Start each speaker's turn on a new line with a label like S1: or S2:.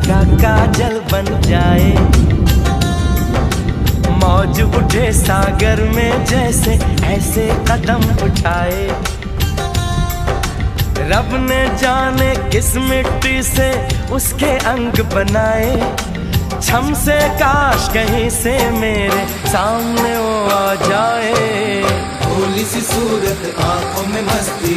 S1: का काजल बन जाए। मौज उठे सागर में जैसे ऐसे कदम उठाए। रब ने जाने किस मिट्टी से उसके अंग बनाए। छम से काश कहीं से मेरे सामने वो आ जाए।
S2: भोली सी सूरत, आंखों में मस्ती,